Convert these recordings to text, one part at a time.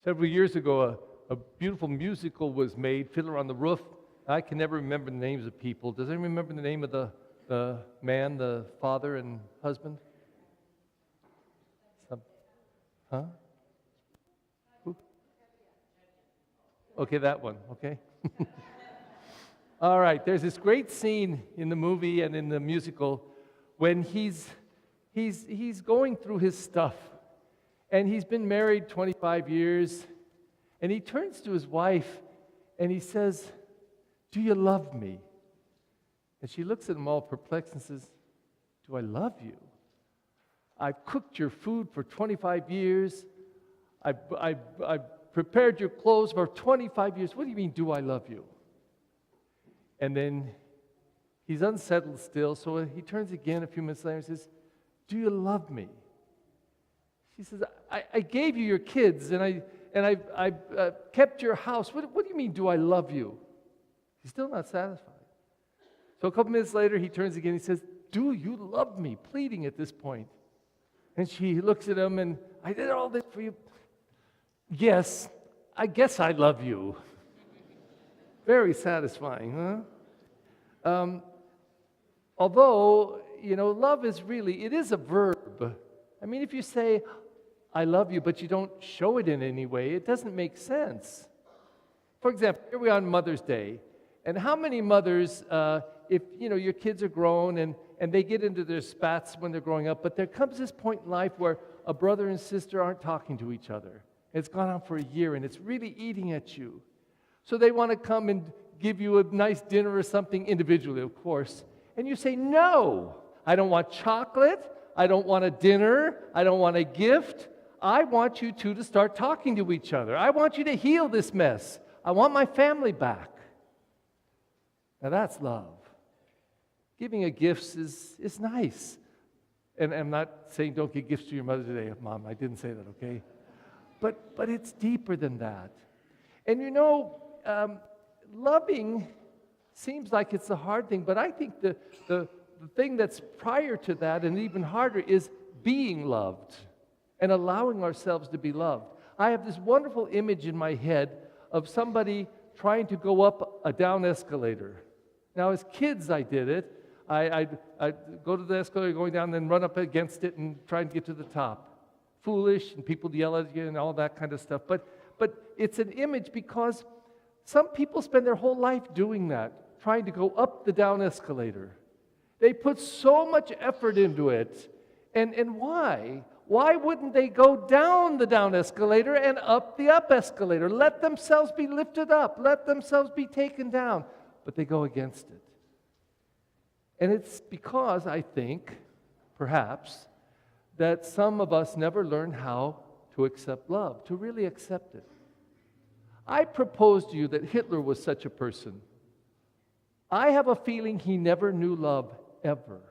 Several years ago, a beautiful musical was made, Fiddler on the Roof. I can never remember the names of people. Does anyone remember the name of the man, the father and husband? Huh? Who? Okay, that one, okay. All right, there's this great scene in the movie and in the musical when he's going through his stuff. And he's been married 25 years, and he turns to his wife, and he says, "Do you love me?" And she looks at him all perplexed and says, "Do I love you? I've cooked your food for 25 years. I've prepared your clothes for 25 years. What do you mean, do I love you?" And then he's unsettled still, so he turns again a few minutes later and says, "Do you love me?" She says, I gave you your kids, and I kept your house. What do you mean, do I love you? He's still not satisfied. So a couple minutes later, he turns again and he says, "Do you love me?" Pleading at this point. And she looks at him, and "I did all this for you." "Yes, I guess I love you." Very satisfying, huh? Although, love is really, it is a verb. I mean, if you say, "I love you," but you don't show it in any way, it doesn't make sense. For example, here we are on Mother's Day, and how many mothers, if your kids are grown and they get into their spats when they're growing up, but there comes this point in life where a brother and sister aren't talking to each other. It's gone on for a year, and it's really eating at you. So they want to come and give you a nice dinner or something individually, of course, and you say, "No, I don't want chocolate. I don't want a dinner. I don't want a gift. I want you two to start talking to each other. I want you to heal this mess. I want my family back." Now that's love. Giving a gift is nice. And I'm not saying don't give gifts to your mother today, Mom. I didn't say that, okay? But it's deeper than that. And loving seems like it's a hard thing, but I think the thing that's prior to that and even harder is being loved and allowing ourselves to be loved. I have this wonderful image in my head of somebody trying to go up a down escalator. Now, as kids, I did it. I'd go to the escalator going down, then run up against it and try and get to the top. Foolish, and people yell at you and all that kind of stuff. But it's an image because some people spend their whole life doing that, trying to go up the down escalator. They put so much effort into it. And why? Why wouldn't they go down the down escalator and up the up escalator? Let themselves be lifted up. Let themselves be taken down. But they go against it. And it's because, I think, perhaps, that some of us never learn how to accept love, to really accept it. I propose to you that Hitler was such a person. I have a feeling he never knew love, ever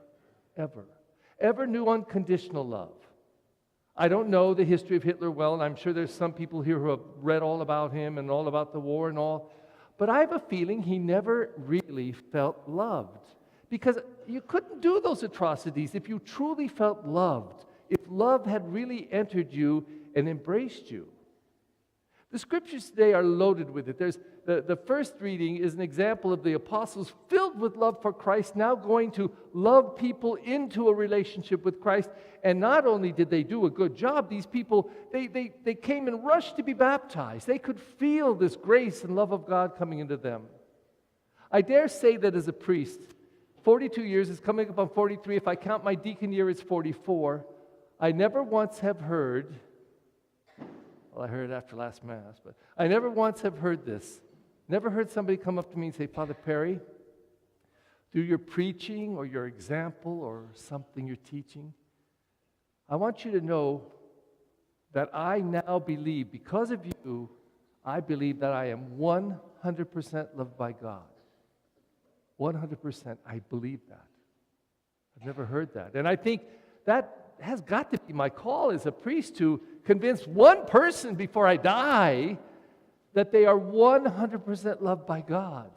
knew unconditional love. I don't know the history of Hitler well, and I'm sure there's some people here who have read all about him and all about the war and all, but I have a feeling he never really felt loved. Because you couldn't do those atrocities if you truly felt loved, if love had really entered you and embraced you. The scriptures today are loaded with it. There's the first reading is an example of the apostles filled with love for Christ, now going to love people into a relationship with Christ. And not only did they do a good job, these people, they came and rushed to be baptized. They could feel this grace and love of God coming into them. I dare say that as a priest, 42 years is coming up on 43. If I count my deacon year, it's 44. I never once have heard, well, I heard it after last Mass, but I never once have heard this. Never heard somebody come up to me and say, "Father Perry, through your preaching or your example or something you're teaching, I want you to know that I now believe, because of you, I believe that I am 100% loved by God." 100%, I believe that. I've never heard that. And I think that has got to be my call as a priest, to convince one person before I die that they are 100% loved by God.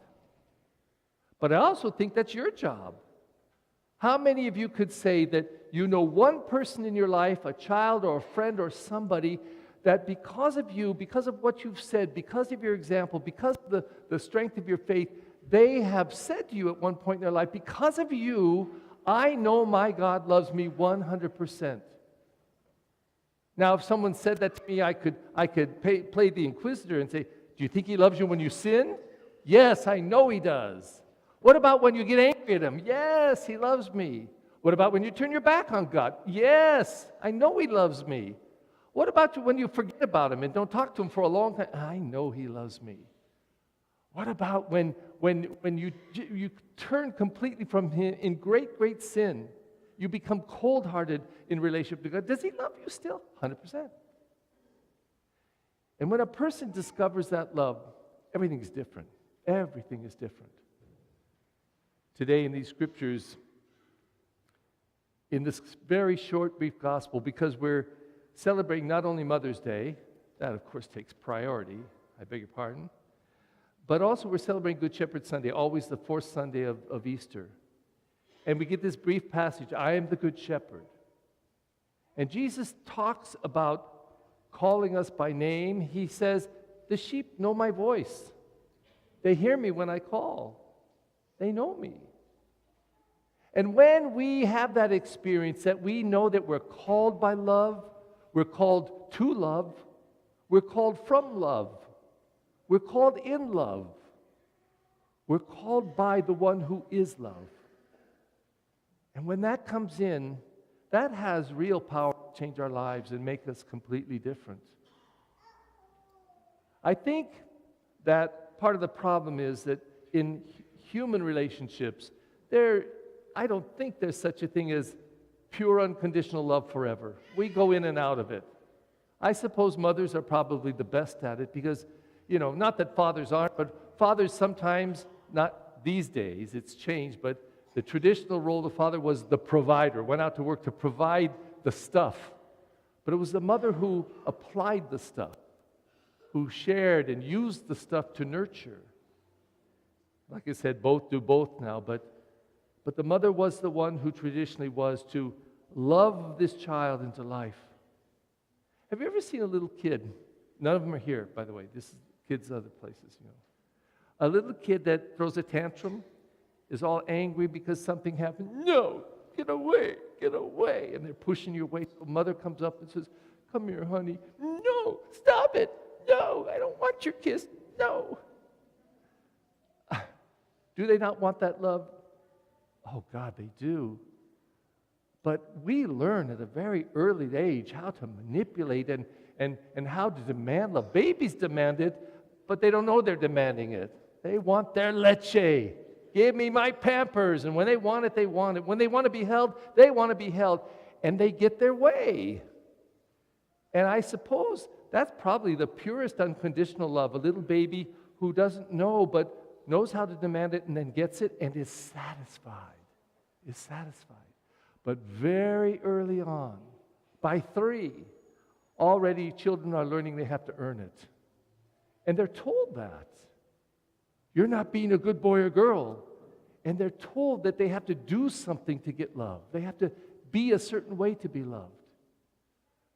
But I also think that's your job. How many of you could say that you know one person in your life, a child or a friend or somebody, that because of you, because of what you've said, because of your example, because of the strength of your faith, they have said to you at one point in their life, because of you, I know my God loves me 100%. Now, if someone said that to me, I could play the inquisitor and say, do you think he loves you when you sin? Yes, I know he does. What about when you get angry at him? Yes, he loves me. What about when you turn your back on God? Yes, I know he loves me. What about when you forget about him and don't talk to him for a long time? I know he loves me. What about when you turn completely from him in great, great sin? You become cold-hearted in relationship to God. Does he love you still? 100%. And when a person discovers that love, everything is different. Everything is different. Today in these scriptures, in this very short, brief gospel, because we're celebrating not only Mother's Day, that of course takes priority, I beg your pardon, but also we're celebrating Good Shepherd Sunday, always the fourth Sunday of Easter. And we get this brief passage, I am the Good Shepherd. And Jesus talks about calling us by name. He says, the sheep know my voice. They hear me when I call. They know me. And when we have that experience that we know that we're called by love, we're called to love, we're called from love, we're called in love, we're called by the one who is love. And when that comes in, that has real power to change our lives and make us completely different. I think that part of the problem is that in human relationships, I don't think there's such a thing as pure unconditional love forever. We go in and out of it. I suppose mothers are probably the best at it because, not that fathers aren't, but fathers sometimes, not these days, it's changed, but the traditional role of the father was the provider, went out to work to provide the stuff. But it was the mother who applied the stuff, who shared and used the stuff to nurture. Like I said, both do both now, but the mother was the one who traditionally was to love this child into life. Have you ever seen a little kid? None of them are here, by the way. This is kids other places, A little kid that throws a tantrum, is all angry because something happened. No, get away, get away. And they're pushing you away. So mother comes up and says, come here, honey. No, stop it. No, I don't want your kiss. No. Do they not want that love? Oh, God, they do. But we learn at a very early age how to manipulate and how to demand love. Babies demand it, but they don't know they're demanding it. They want their leche. Give me my Pampers. And when they want it, they want it. When they want to be held, they want to be held. And they get their way. And I suppose that's probably the purest unconditional love. A little baby who doesn't know, but knows how to demand it and then gets it and is satisfied. Is satisfied. But very early on, by 3, already children are learning they have to earn it. And they're told that. You're not being a good boy or girl. And they're told that they have to do something to get love. They have to be a certain way to be loved.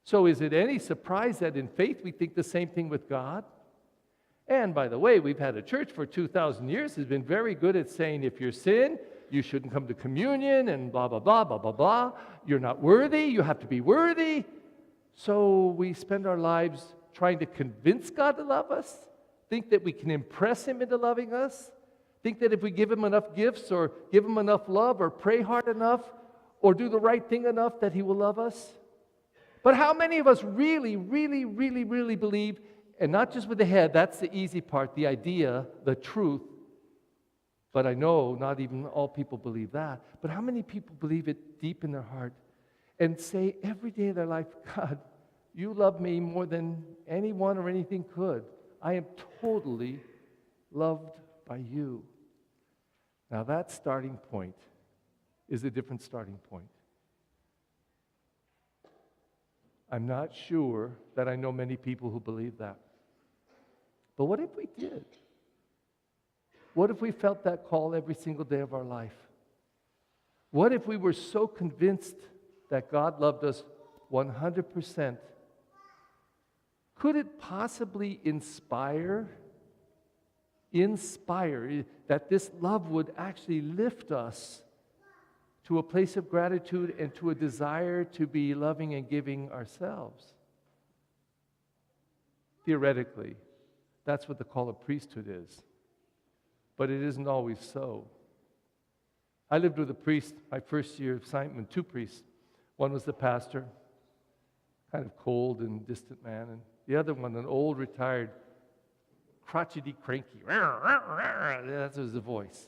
So is it any surprise that in faith we think the same thing with God? And by the way, we've had a church for 2,000 years that's been very good at saying if you're sin, you shouldn't come to communion and blah, blah, blah, blah, blah, blah. You're not worthy. You have to be worthy. So we spend our lives trying to convince God to love us, think that we can impress Him into loving us, think that if we give Him enough gifts or give Him enough love or pray hard enough or do the right thing enough that He will love us. But how many of us really, really, really, really believe, and not just with the head, that's the easy part, the idea, the truth, but I know not even all people believe that, but how many people believe it deep in their heart and say every day of their life, God, you love me more than anyone or anything could. I am totally loved by you. Now that starting point is a different starting point. I'm not sure that I know many people who believe that. But what if we did? What if we felt that call every single day of our life? What if we were so convinced that God loved us 100% Could it possibly inspire that this love would actually lift us to a place of gratitude and to a desire to be loving and giving ourselves? Theoretically, that's what the call of priesthood is. But it isn't always so. I lived with a priest my first year of assignment, 2 priests. One was the pastor, kind of cold and distant man, and the other one, an old, retired, crotchety, cranky. That was the voice.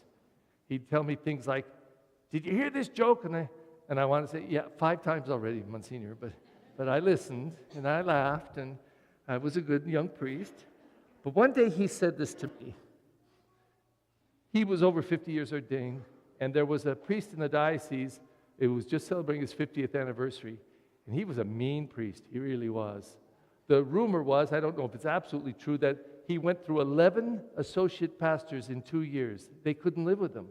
He'd tell me things like, "Did you hear this joke?" And I want to say, "Yeah, 5 times already, Monsignor." But I listened, and I laughed, and I was a good young priest. But one day he said this to me. He was over 50 years ordained, and there was a priest in the diocese. It was just celebrating his 50th anniversary, and he was a mean priest. He really was. The rumor was, I don't know if it's absolutely true, that he went through 11 associate pastors in 2 years. They couldn't live with him.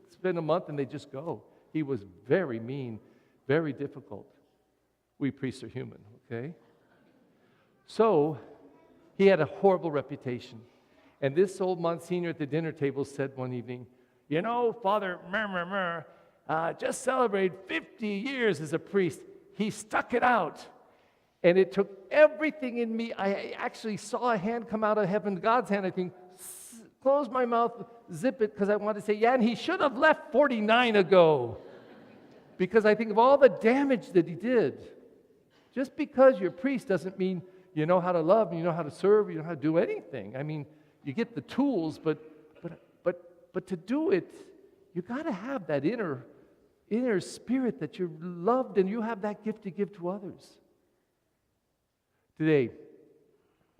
Spend a month and they just go. He was very mean, very difficult. We priests are human, okay? So, he had a horrible reputation. And this old Monsignor at the dinner table said one evening, "You know, Father just celebrated 50 years as a priest. He stuck it out. And it took everything in me. I actually saw a hand come out of heaven, God's hand, I think, close my mouth, zip it, because I wanted to say, yeah, and he should have left 49 ago. Because I think of all the damage that he did. Just because you're a priest doesn't mean you know how to love, you know how to serve, you know how to do anything. I mean, you get the tools, but to do it, you got to have that inner spirit that you're loved and you have that gift to give to others. Today,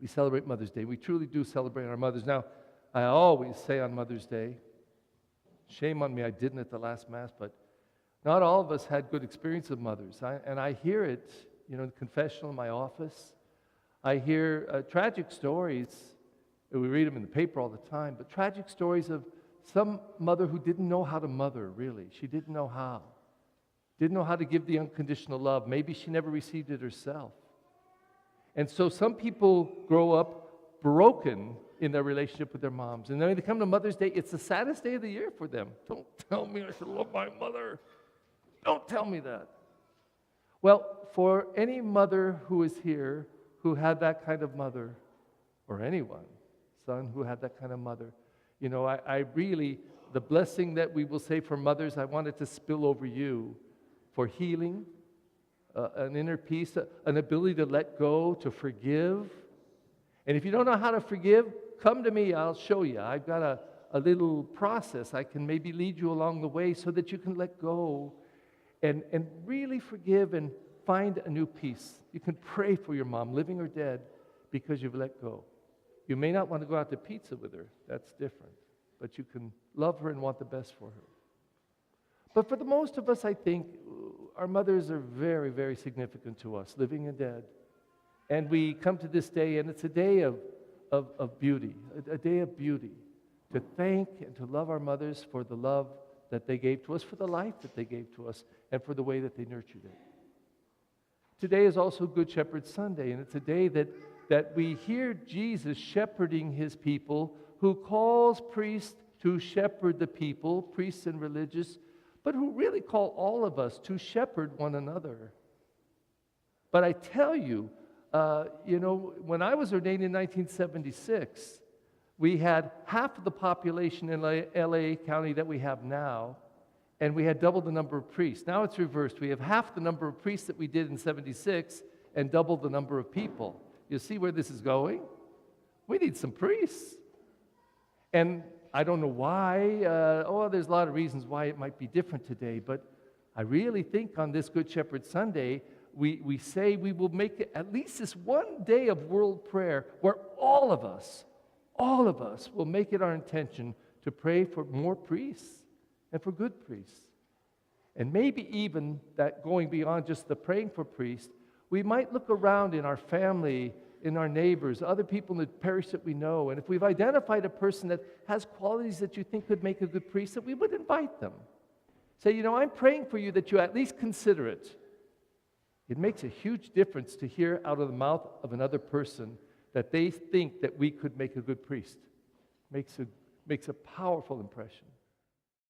we celebrate Mother's Day. We truly do celebrate our mothers. Now, I always say on Mother's Day, shame on me, I didn't at the last Mass, but not all of us had good experience of mothers. And I hear it, in the confessional in my office. I hear tragic stories. We read them in the paper all the time, but tragic stories of some mother who didn't know how to mother, really. She didn't know how. Didn't know how to give the unconditional love. Maybe she never received it herself. And so some people grow up broken in their relationship with their moms. And then when they come to Mother's Day, it's the saddest day of the year for them. Don't tell me I should love my mother. Don't tell me that. Well, for any mother who is here who had that kind of mother, or anyone, son who had that kind of mother, I really, the blessing that we will say for mothers, I want it to spill over you for healing, an inner peace, an ability to let go, to forgive. And if you don't know how to forgive, come to me, I'll show you. I've got a little process. I can maybe lead you along the way so that you can let go and really forgive and find a new peace. You can pray for your mom, living or dead, because you've let go. You may not want to go out to pizza with her. That's different. But you can love her and want the best for her. But for the most of us, I think, our mothers are very, very significant to us, living and dead. And we come to this day, and it's a day of beauty, a day of beauty, to thank and to love our mothers for the love that they gave to us, for the life that they gave to us, and for the way that they nurtured it. Today is also Good Shepherd Sunday, and it's a day that we hear Jesus shepherding his people, who calls priests to shepherd the people, priests and religious, but who really call all of us to shepherd one another. But I tell you, when I was ordained in 1976, we had half of the population in LA County that we have now, and we had double the number of priests. Now it's reversed. We have half the number of priests that we did in 76 and double the number of people. You see where this is going? We need some priests. And I don't know why. There's a lot of reasons why it might be different today, but I really think on this Good Shepherd Sunday, we say we will make it at least this one day of world prayer where all of us will make it our intention to pray for more priests and for good priests. And maybe even that going beyond just the praying for priests, we might look around in our family, in our neighbors, other people in the parish that we know, and if we've identified a person that has qualities that you think could make a good priest, that we would invite them. Say, I'm praying for you that you at least consider it. It makes a huge difference to hear out of the mouth of another person that they think that we could make a good priest. Makes a powerful impression.